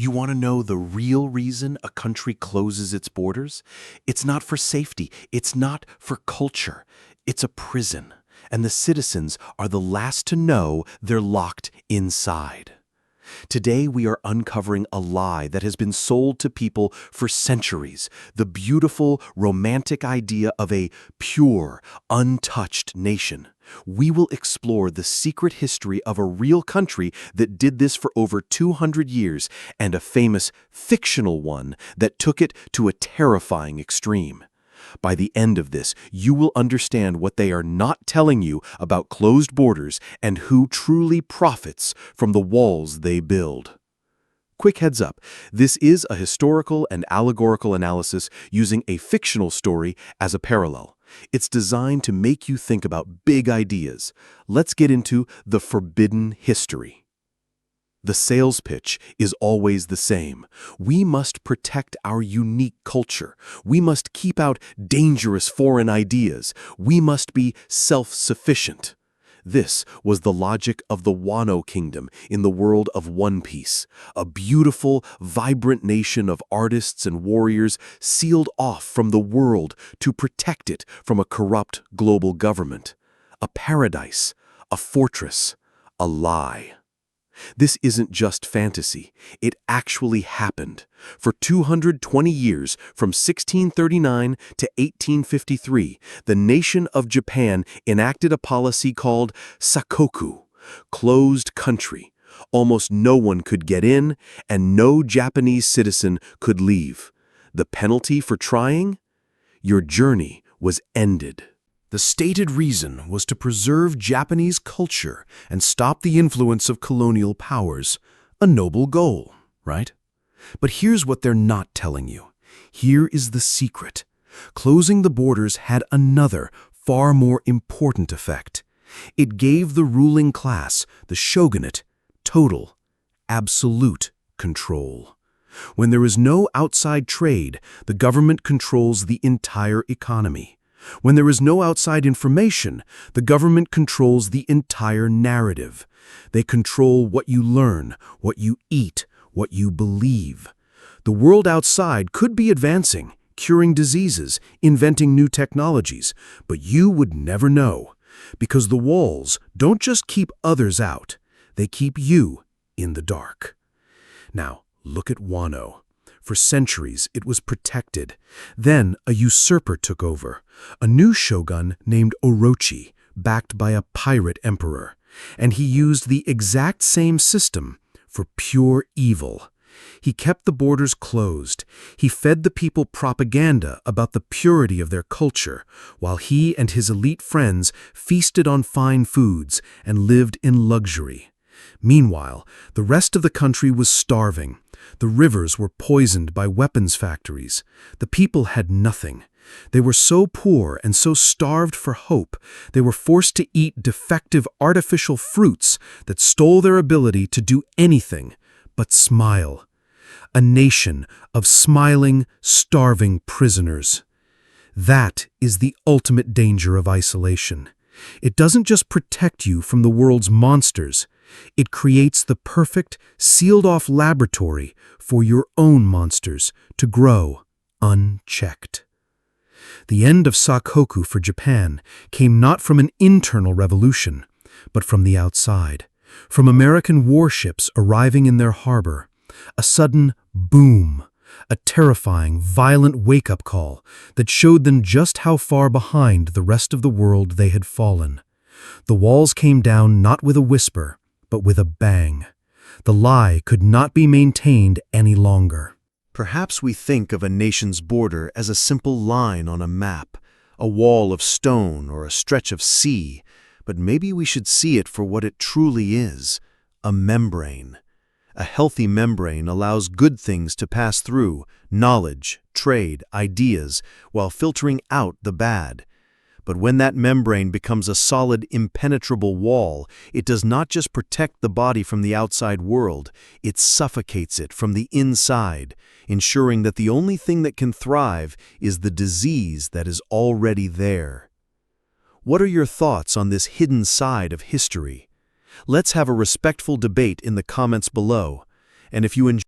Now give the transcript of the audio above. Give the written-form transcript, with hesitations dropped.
You want to know the real reason a country closes its borders? It's not for safety. It's not for culture. It's a prison. And the citizens are the last to know they're locked inside. Today, we are uncovering a lie that has been sold to people for centuries, the beautiful, romantic idea of a pure, untouched nation. We will explore the secret history of a real country that did this for over 200 years and a famous fictional one that took it to a terrifying extreme. By the end of this, you will understand what they are not telling you about closed borders and who truly profits from the walls they build. Quick heads up, this is a historical and allegorical analysis using a fictional story as a parallel. It's designed to make you think about big ideas. Let's get into the forbidden history. The sales pitch is always the same. We must protect our unique culture. We must keep out dangerous foreign ideas. We must be self-sufficient. This was the logic of the Wano Kingdom in the world of One Piece, a beautiful, vibrant nation of artists and warriors sealed off from the world to protect it from a corrupt global government. A paradise, a fortress, a lie. This isn't just fantasy. It actually happened. For 220 years, from 1639 to 1853, the nation of Japan enacted a policy called Sakoku, closed country. Almost no one could get in, and no Japanese citizen could leave. The penalty for trying? Your journey was ended. The stated reason was to preserve Japanese culture and stop the influence of colonial powers. A noble goal, right? But here's what they're not telling you. Here is the secret. Closing the borders had another, far more important effect. It gave the ruling class, the shogunate, total, absolute control. When there is no outside trade, the government controls the entire economy. When there is no outside information, the government controls the entire narrative. They control what you learn, what you eat, what you believe. The world outside could be advancing, curing diseases, inventing new technologies, but you would never know, because the walls don't just keep others out, they keep you in the dark. Now, look at Wano. For centuries, it was protected. Then a usurper took over, a new shogun named Orochi, backed by a pirate emperor. And he used the exact same system for pure evil. He kept the borders closed. He fed the people propaganda about the purity of their culture, while he and his elite friends feasted on fine foods and lived in luxury. Meanwhile, the rest of the country was starving. The rivers were poisoned by weapons factories. The people had nothing. They were so poor and so starved for hope, they were forced to eat defective artificial fruits that stole their ability to do anything but smile. A nation of smiling, starving prisoners. That is the ultimate danger of isolation. It doesn't just protect you from the world's monsters. It creates the perfect, sealed-off laboratory for your own monsters to grow unchecked. The end of Sakoku for Japan came not from an internal revolution, but from the outside, from American warships arriving in their harbor. A sudden boom, a terrifying, violent wake-up call that showed them just how far behind the rest of the world they had fallen. The walls came down not with a whisper, but with a bang. The lie could not be maintained any longer. Perhaps we think of a nation's border as a simple line on a map, a wall of stone or a stretch of sea, but maybe we should see it for what it truly is, a membrane. A healthy membrane allows good things to pass through, knowledge, trade, ideas, while filtering out the bad. But when that membrane becomes a solid, impenetrable wall, it does not just protect the body from the outside world, it suffocates it from the inside, ensuring that the only thing that can thrive is the disease that is already there. What are your thoughts on this hidden side of history? Let's have a respectful debate in the comments below. And if you enjoy